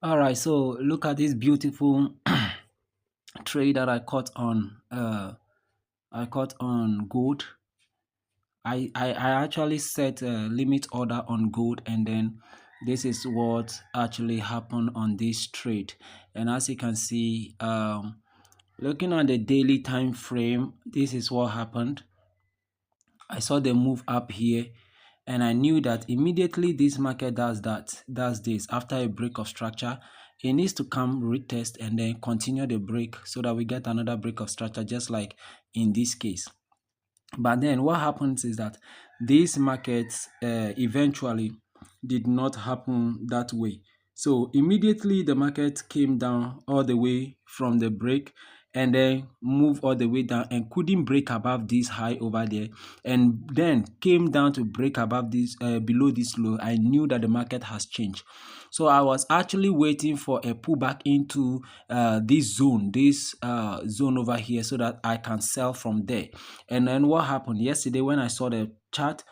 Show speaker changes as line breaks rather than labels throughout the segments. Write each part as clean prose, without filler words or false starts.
All right, so look at this beautiful trade that I caught on gold. I actually set a limit order on gold, and then this is what actually happened on this trade. And as you can see, looking at the daily time frame, this is what happened. I saw the move up here, and I knew that immediately this market does this after a break of structure, it needs to come retest and then continue the break so that we get another break of structure, just like in this case. But then what happens is that these markets eventually did not happen that way. So immediately the market came down all the way from the break and then moved all the way down and couldn't break above this high over there, and then came down to break above this below this low. I knew that the market has changed. So I was actually waiting for a pullback into this zone over here so that I can sell from there. And then what happened yesterday when I saw the chart,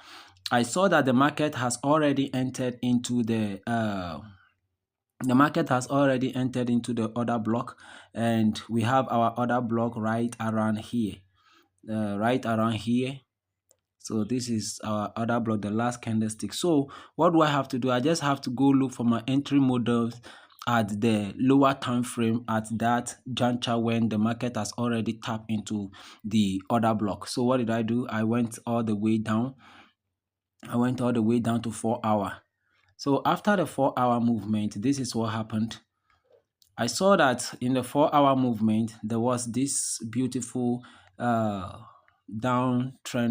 I saw that the market has already entered into the order block, and we have our order block right around here. So this is our order block, the last candlestick. So what do I have to do? I just have to go look for my entry models at the lower time frame at that juncture when the market has already tapped into the order block. So what did I do? I went all the way down. To 4 hour. So after the 4 hour movement, this is what happened. I saw that in the 4 hour movement, there was this beautiful downtrend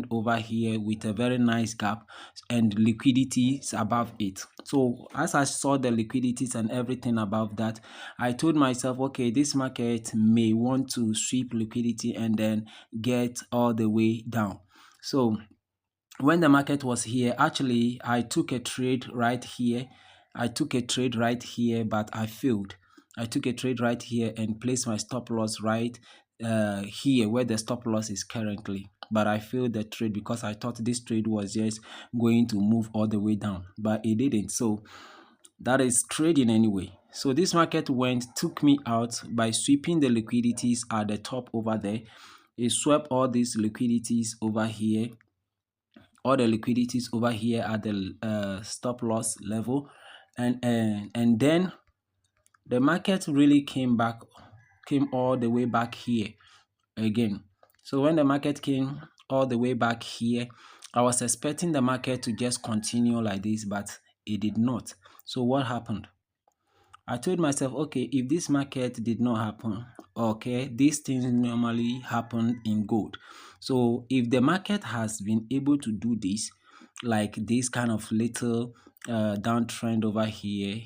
over here with a very nice gap and liquidities above it. So as I saw the liquidities and everything above that, I told myself, okay, this market may want to sweep liquidity and then get all the way down. So when the market was here, actually I took a trade right here. But I failed. I took a trade right here and placed my stop loss right here where the stop loss is currently. But I failed the trade because I thought this trade was just going to move all the way down, but it didn't. So that is trading anyway. So this market took me out by sweeping the liquidities at the top over there. It swept all these liquidities over here, at the stop loss level, and then the market really came all the way back here again. So when the market came all the way back here, I was expecting the market to just continue like this, but it did not. So what happened? I told myself, okay, if this market did not happen, okay, these things normally happen in gold. So if the market has been able to do this, like this kind of little downtrend over here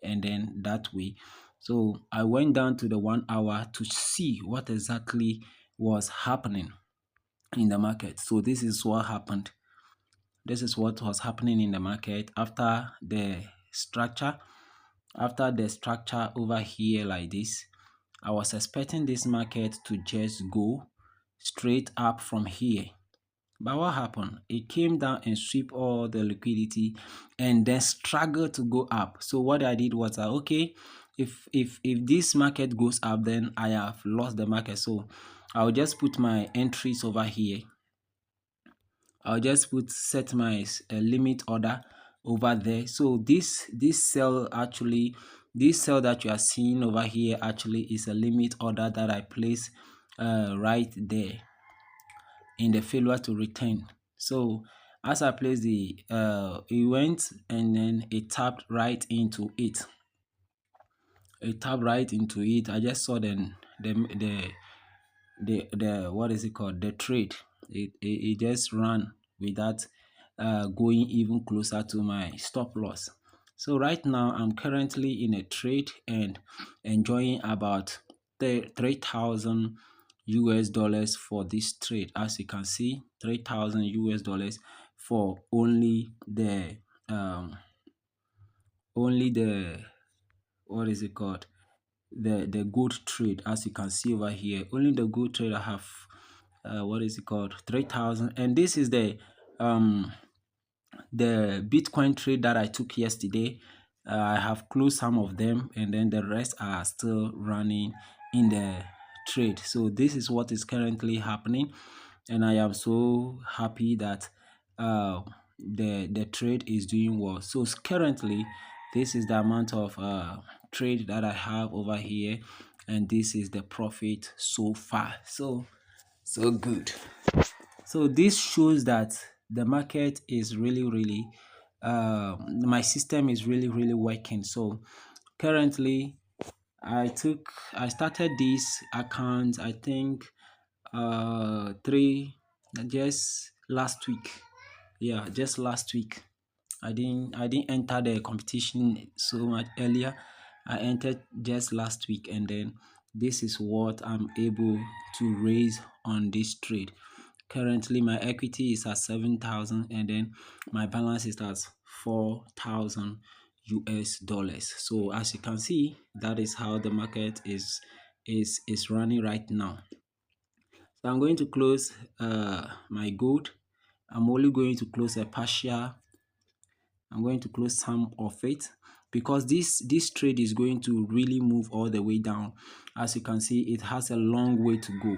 and then that way. So I went down to the 1 hour to see what exactly was happening in the market. So this is what happened. This is what was happening in the market after the structure. After the structure over here like this, I was expecting this market to just go straight up from here. But what happened? It came down and sweep all the liquidity and then struggled to go up. So what I did was, okay, if this market goes up, then I have lost the market. So I'll just put my entries over here. I'll just set my limit order over there. So this cell that you are seeing over here actually is a limit order that I place right there in the failure to return. So as I placed it went and then it tapped right into it. I just saw the what is it called, the trade. It just ran without going even closer to my stop loss. So right now I'm currently in a trade and enjoying about 3,000 US dollars for this trade. As you can see, 3,000 US dollars for only the what is it called, the gold trade. As you can see over here, only the gold trade I have what is it called, 3,000. And this is the Bitcoin trade that I took yesterday. I have closed some of them, and then the rest are still running in the trade. So this is what is currently happening, and I am so happy that the trade is doing well. So currently, this is the amount of trade that I have over here, and this is the profit so far. So good. So this shows that the market is really my system is really working. So currently I started this account, I think three just last week. Yeah, just last week. I didn't enter the competition so much earlier. I entered just last week, and then this is what I'm able to raise on this trade. Currently my equity is at 7,000, and then my balance is at 4,000 US dollars. So as you can see, that is how the market is running right now. So I'm going to close my gold. I'm only going to close a partial. I'm going to close some of it because this trade is going to really move all the way down. As you can see, it has a long way to go.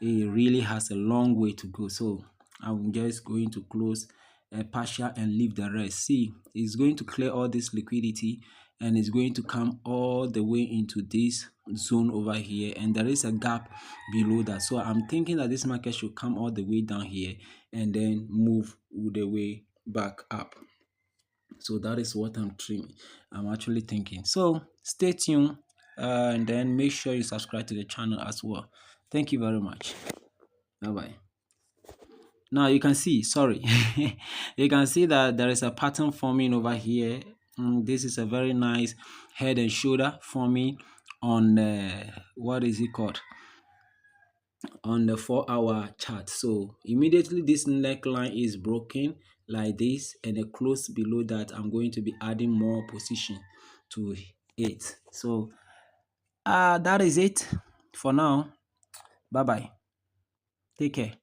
It really has a long way to go. So I'm just going to close a partial and leave the rest. See, it's going to clear all this liquidity, and it's going to come all the way into this zone over here, and there is a gap below that. So I'm thinking that this market should come all the way down here and then move all the way back up. So that is what I'm actually thinking. So stay tuned, and then make sure you subscribe to the channel as well. Thank you very much. Bye bye. Now you can see, sorry, you can see that there is a pattern forming over here. This is a very nice head and shoulder forming on what is it called, on the 4-hour chart. So immediately this neckline is broken like this, and a close below that, I'm going to be adding more position to it. So that is it for now. Bye bye. Take care.